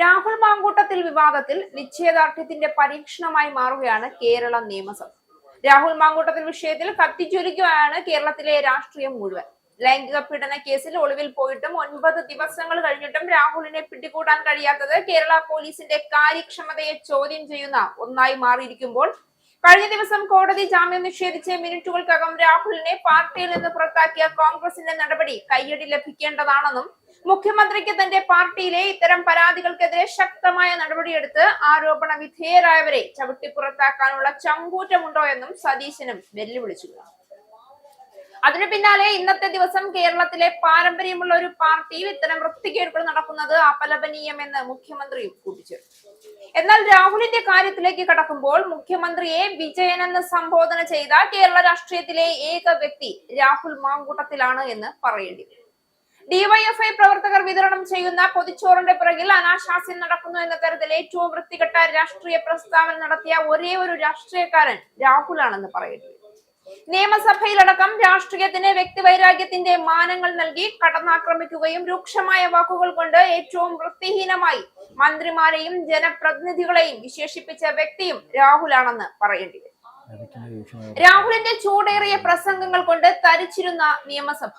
രാഹുൽ മാങ്കൂട്ടത്തിൽ വിവാദത്തിൽ നിശ്ചയദാർഢ്യത്തിന്റെ പരീക്ഷണമായി മാറുകയാണ് കേരള നിയമസഭ. രാഹുൽ മാങ്കൂട്ടത്തിൽ വിഷയത്തിൽ കത്തിജ്വലിക്കുകയാണ് കേരളത്തിലെ രാഷ്ട്രീയം മുഴുവൻ. ലൈംഗിക പീഡന കേസിൽ ഒളിവിൽ പോയിട്ടും 9 ദിവസങ്ങൾ കഴിഞ്ഞിട്ടും രാഹുലിനെ പിടികൂടാൻ കഴിയാത്തത് കേരള പോലീസിന്റെ കാര്യക്ഷമതയെ ചോദ്യം ചെയ്യുന്ന ഒന്നായി മാറിയിരിക്കുമ്പോൾ കഴിഞ്ഞ ദിവസം കോടതി ജാമ്യം നിഷേധിച്ച് മിനിറ്റുകൾക്കകം രാഹുലിനെ പാർട്ടിയിൽ നിന്ന് പുറത്താക്കിയ കോൺഗ്രസിന്റെ നടപടി കയ്യടി ലഭിക്കേണ്ടതാണെന്നും മുഖ്യമന്ത്രിക്ക് തന്റെ പാർട്ടിയിലെ ഇത്തരം പരാതികൾക്കെതിരെ ശക്തമായ നടപടിയെടുത്ത് ആരോപണ വിധേയരായവരെ ചവിട്ടി പുറത്താക്കാനുള്ള ചങ്കൂറ്റമുണ്ടോ എന്നും സതീശനും വെല്ലുവിളിച്ചു. അതിനു പിന്നാലെ ഇന്നത്തെ ദിവസം കേരളത്തിലെ പാരമ്പര്യമുള്ള ഒരു പാർട്ടിയിൽ ഇത്തരം വൃത്തികേടുകൾ നടക്കുന്നത് അപലപനീയമെന്ന് മുഖ്യമന്ത്രിയും കൂട്ടിച്ചേർത്തു. എന്നാൽ രാഹുലിന്റെ കാര്യത്തിലേക്ക് കടക്കുമ്പോൾ മുഖ്യമന്ത്രിയെ വിജയൻ എന്ന് സംബോധന ചെയ്ത കേരള രാഷ്ട്രീയത്തിലെ ഏക വ്യക്തി രാഹുൽ മാങ്കൂട്ടത്തിലാണ് എന്ന് പറയേണ്ടി വരും. ഡിവൈഎഫ്ഐ പ്രവർത്തകർ വിതരണം ചെയ്യുന്ന പൊതിച്ചോറിന്റെ പിറകിൽ അനാശാസ്യം നടക്കുന്നു എന്ന തരത്തിൽ ഏറ്റവും വൃത്തികെട്ട രാഷ്ട്രീയ പ്രസ്താവന നടത്തിയ ഒരേ ഒരു രാഷ്ട്രീയക്കാരൻ രാഹുലാണെന്ന് പറയേണ്ടി വരും. നിയമസഭയിലടക്കം രാഷ്ട്രീയത്തിന് വ്യക്തിവൈരാഗ്യത്തിന്റെ മാനങ്ങൾ നൽകി കടന്നാക്രമിക്കുകയും രൂക്ഷമായ വാക്കുകൾ കൊണ്ട് ഏറ്റവും വൃത്തിഹീനമായി മന്ത്രിമാരെയും ജനപ്രതിനിധികളെയും വിശേഷിപ്പിച്ച വ്യക്തിയും രാഹുലാണെന്ന് പറയേണ്ടി വരും. രാഹുലിന്റെ ചൂടേറിയ പ്രസംഗങ്ങൾ കൊണ്ട് തരിച്ചിരുന്ന നിയമസഭ,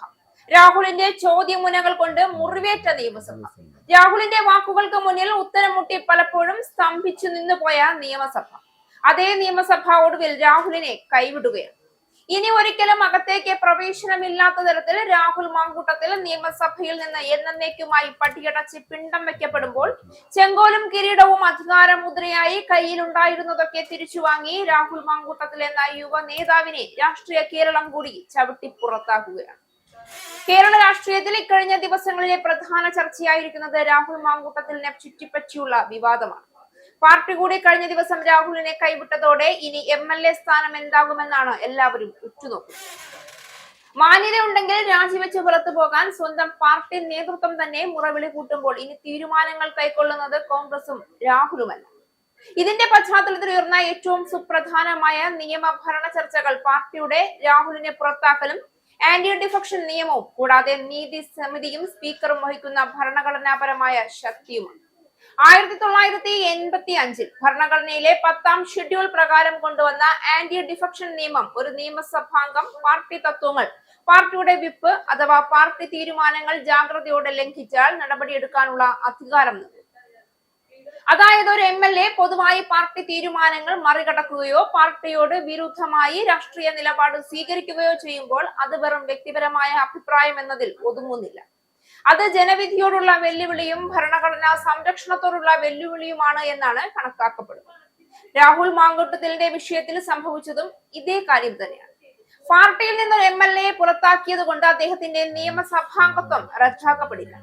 രാഹുലിന്റെ ചോദ്യമുനകൾ കൊണ്ട് മുറിവേറ്റ നിയമസഭ, രാഹുലിന്റെ വാക്കുകൾക്ക് മുന്നിൽ ഉത്തരം മുട്ടി പലപ്പോഴും സ്തംഭിച്ചു നിന്നുപോയ നിയമസഭ, അതേ നിയമസഭ ഒടുവിൽ രാഹുലിനെ കൈവിടുകയാണ്. ഇനി ഒരിക്കലും അകത്തേക്ക് പ്രവേശനമില്ലാത്ത തരത്തിൽ രാഹുൽ മാങ്കൂട്ടത്തിൽ നിയമസഭയിൽ നിന്ന് എന്നേക്കുമായി പടിയടച്ച് പിണ്ടം വെക്കപ്പെടുമ്പോൾ ചെങ്കോലും കിരീടവും അധികാരമുദ്രയായി കയ്യിലുണ്ടായിരുന്നതൊക്കെ തിരിച്ചു വാങ്ങി രാഹുൽ മാങ്കൂട്ടത്തിൽ എന്ന യുവ നേതാവിനെ രാഷ്ട്രീയ കേരളം കൂടി ചവിട്ടി പുറത്താക്കുകയാണ്. കേരള രാഷ്ട്രീയത്തിൽ ഇക്കഴിഞ്ഞ ദിവസങ്ങളിലെ പ്രധാന ചർച്ചയായിരിക്കുന്നത് രാഹുൽ മാങ്കൂട്ടത്തിലിനെ ചുറ്റിപ്പറ്റിയുള്ള വിവാദമാണ്. പാർട്ടി കൂടി കഴിഞ്ഞ ദിവസം രാഹുലിനെ കൈവിട്ടതോടെ ഇനി MLA സ്ഥാനം എന്താകുമെന്നാണ് എല്ലാവരും ഉറ്റുനോക്കുന്നത്. മാന്യത ഉണ്ടെങ്കിൽ രാജിവെച്ച് പുറത്തു പോകാൻ സ്വന്തം പാർട്ടി നേതൃത്വം തന്നെ മുറവിളി കൂട്ടുമ്പോൾ ഇനി തീരുമാനങ്ങൾ കൈക്കൊള്ളുന്നത് കോൺഗ്രസും രാഹുലുമല്ല. ഇതിന്റെ പശ്ചാത്തലത്തിൽ ഉയർന്ന ഏറ്റവും സുപ്രധാനമായ നിയമഭരണ ചർച്ചകൾ പാർട്ടിയുടെ രാഹുലിനെ പുറത്താക്കലും ആന്റി ഡിഫക്ഷൻ നിയമവും കൂടാതെ നീതി സമിതിയും സ്പീക്കറും വഹിക്കുന്ന ഭരണഘടനാപരമായ ശക്തിയുമാണ്. 1985 ഭരണഘടനയിലെ 10ാം ഷെഡ്യൂൾ പ്രകാരം കൊണ്ടുവന്ന ആന്റി ഡിഫക്ഷൻ നിയമം ഒരു നിയമസഭാംഗം പാർട്ടി തത്വങ്ങൾ, പാർട്ടിയുടെ വിപ്പ് അഥവാ പാർട്ടി തീരുമാനങ്ങൾ ജാഗ്രതയോടെ ലംഘിച്ചാൽ നടപടിയെടുക്കാനുള്ള അധികാരം നൽകും. അതായത് ഒരു MLA പൊതുവായി പാർട്ടി തീരുമാനങ്ങൾ മറികടക്കുകയോ പാർട്ടിയോട് വിരുദ്ധമായി രാഷ്ട്രീയ നിലപാട് സ്വീകരിക്കുകയോ ചെയ്യുമ്പോൾ അത് വെറും വ്യക്തിപരമായ അഭിപ്രായം എന്നതിൽ ഒതുങ്ങുന്നില്ല. അത് ജനവിധിയോടുള്ള വെല്ലുവിളിയും ഭരണഘടനാ സംരക്ഷണത്തോടുള്ള വെല്ലുവിളിയുമാണ് എന്നാണ് കണക്കാക്കപ്പെടുന്നത്. രാഹുൽ മാങ്കൂട്ടത്തിലിന്റെ വിഷയത്തിൽ സംഭവിച്ചതും ഇതേ കാര്യം തന്നെയാണ്. പാർട്ടിയിൽ നിന്നൊരു MLA പുറത്താക്കിയത് കൊണ്ട് അദ്ദേഹത്തിന്റെ നിയമസഭാംഗത്വം റദ്ദാക്കപ്പെടില്ല.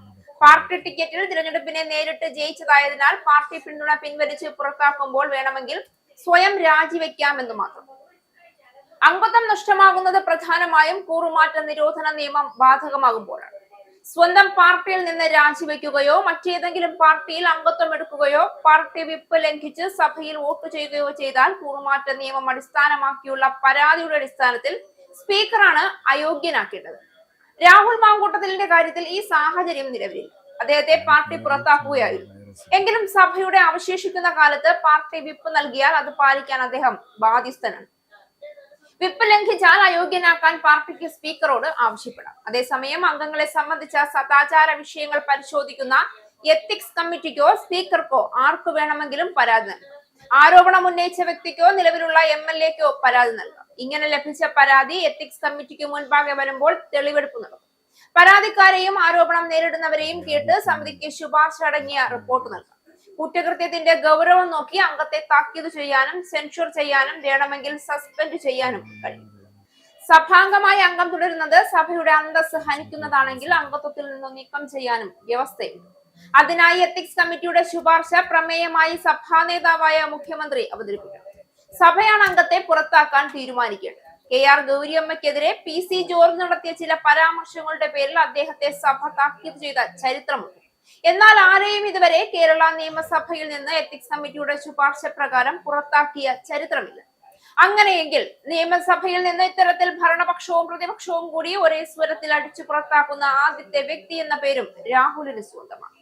പാർട്ടി ടിക്കറ്റിൽ തിരഞ്ഞെടുപ്പിനെ നേരിട്ട് ജയിച്ചതായതിനാൽ പാർട്ടി പിന്തുണ പിൻവലിച്ച് പുറത്താക്കുമ്പോൾ വേണമെങ്കിൽ സ്വയം രാജിവെക്കാമെന്ന് മാത്രം. അംഗത്വം നഷ്ടമാകുന്നത് പ്രധാനമായും കൂറുമാറ്റ നിരോധന നിയമം ബാധകമാകുമ്പോഴാണ്. സ്വന്തം പാർട്ടിയിൽ നിന്ന് രാജിവെക്കുകയോ മറ്റേതെങ്കിലും പാർട്ടിയിൽ അംഗത്വം എടുക്കുകയോ പാർട്ടി വിപ്പ് ലംഘിച്ച് സഭയിൽ വോട്ട് ചെയ്യുകയോ ചെയ്താൽ കൂറുമാറ്റ നിയമം അടിസ്ഥാനമാക്കിയുള്ള പരാതിയുടെ അടിസ്ഥാനത്തിൽ സ്പീക്കറാണ് അയോഗ്യനാക്കേണ്ടത്. രാഹുൽ മാങ്കൂട്ടത്തിലിന്റെ കാര്യത്തിൽ ഈ സാഹചര്യം നിലവിലില്ല. അദ്ദേഹത്തെ പാർട്ടി പുറത്താക്കുകയായിരുന്നു. എങ്കിലും സഭയുടെ അവശേഷിക്കുന്ന കാലത്ത് പാർട്ടി വിപ്പ് നൽകിയാൽ അത് പാലിക്കാൻ അദ്ദേഹം ബാധ്യസ്ഥനാണ്. വിപ്പ് ലംഘിച്ചാൽ അയോഗ്യനാക്കാൻ പാർട്ടിക്ക് സ്പീക്കറോട് ആവശ്യപ്പെടാം. അതേസമയം അംഗങ്ങളെ സംബന്ധിച്ച സദാചാര വിഷയങ്ങൾ പരിശോധിക്കുന്ന എത്തിക്സ് കമ്മിറ്റിക്കോ സ്പീക്കർക്കോ ആർക്കു വേണമെങ്കിലും പരാതി നൽകാം. ആരോപണം ഉന്നയിച്ച വ്യക്തിക്കോ നിലവിലുള്ള MLAക്കോ പരാതി നൽകാം. ഇങ്ങനെ ലഭിച്ച പരാതി എത്തിക്സ് കമ്മിറ്റിക്ക് മുൻപാകെ വരുമ്പോൾ തെളിവെടുപ്പ് നടക്കും. പരാതിക്കാരെയും ആരോപണം നേരിടുന്നവരെയും കേട്ട് സമിതിക്ക് ശുപാർശ അടങ്ങിയ റിപ്പോർട്ട് നൽകാം. കുറ്റകൃത്യത്തിന്റെ ഗൗരവം നോക്കി അംഗത്തെ താക്കീത് ചെയ്യാനും സെൻഷർ ചെയ്യാനും വേണമെങ്കിൽ സസ്പെൻഡ് ചെയ്യാനും കഴിയും. സഭാംഗമായി അംഗം തുടരുന്നത് സഭയുടെ അന്തസ്സ് ഹനിക്കുന്നതാണെങ്കിൽ അംഗത്വത്തിൽ നിന്ന് നീക്കം ചെയ്യാനും വ്യവസ്ഥയുണ്ട്. അതിനായി എത്തിക്സ് കമ്മിറ്റിയുടെ ശുപാർശ പ്രമേയമായി സഭാ നേതാവായ മുഖ്യമന്ത്രി അവതരിപ്പിക്കണം. സഭയാണ് അംഗത്തെ പുറത്താക്കാൻ തീരുമാനിക്കേണ്ടത്. KR ഗൗരിയമ്മയ്ക്കെതിരെ PC ജോർജ് നടത്തിയ ചില പരാമർശങ്ങളുടെ പേരിൽ അദ്ദേഹത്തെ സഭ താക്കീത് ചെയ്ത ചരിത്രമുണ്ട്. എന്നാൽ ആരെയും ഇതുവരെ കേരള നിയമസഭയിൽ നിന്ന് എത്തിക്സ് കമ്മിറ്റിയുടെ ശുപാർശ പ്രകാരം പുറത്താക്കിയ ചരിത്രമില്ല. അങ്ങനെയെങ്കിൽ നിയമസഭയിൽ നിന്ന് ഇത്തരത്തിൽ ഭരണപക്ഷവും പ്രതിപക്ഷവും കൂടി ഒരേ സ്വരത്തിൽ അടിച്ചു പുറത്താക്കുന്ന ആദ്യത്തെ വ്യക്തി എന്ന പേരും രാഹുലിന് സ്വന്തമാണ്.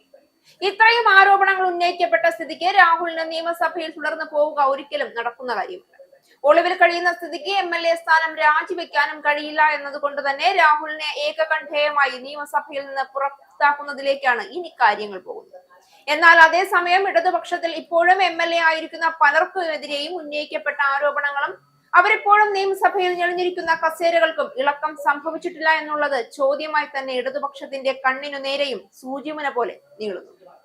ഇത്രയും ആരോപണങ്ങൾ ഉന്നയിക്കപ്പെട്ട സ്ഥിതിക്ക് രാഹുലിന് നിയമസഭയിൽ തുടർന്ന് പോവുക ഒരിക്കലും നടക്കുന്ന കാര്യമല്ല. ഒളിവിൽ കഴിയുന്ന സ്ഥിതിക്ക് MLA സ്ഥാനം രാജിവെക്കാനും കഴിയില്ല എന്നതുകൊണ്ട് തന്നെ രാഹുലിനെ ഏകകണ്ഠേയമായി നിയമസഭയിൽ നിന്ന് പുറത്താക്കുന്നതിലേക്കാണ് ഇനി കാര്യങ്ങൾ പോകുന്നത്. എന്നാൽ അതേസമയം ഇടതുപക്ഷത്തിൽ ഇപ്പോഴും MLA ആയിരിക്കുന്ന പലർക്കുമെതിരെയും ഉന്നയിക്കപ്പെട്ട ആരോപണങ്ങളും അവരിപ്പോഴും നിയമസഭയിൽ ഞെളിഞ്ഞിരിക്കുന്ന കസേരകൾക്കും ഇളക്കം സംഭവിച്ചിട്ടില്ല എന്നുള്ളത് ചോദ്യമായി തന്നെ ഇടതുപക്ഷത്തിന്റെ കണ്ണിനു നേരെയും സൂചിമുന പോലെ നീളുന്നു.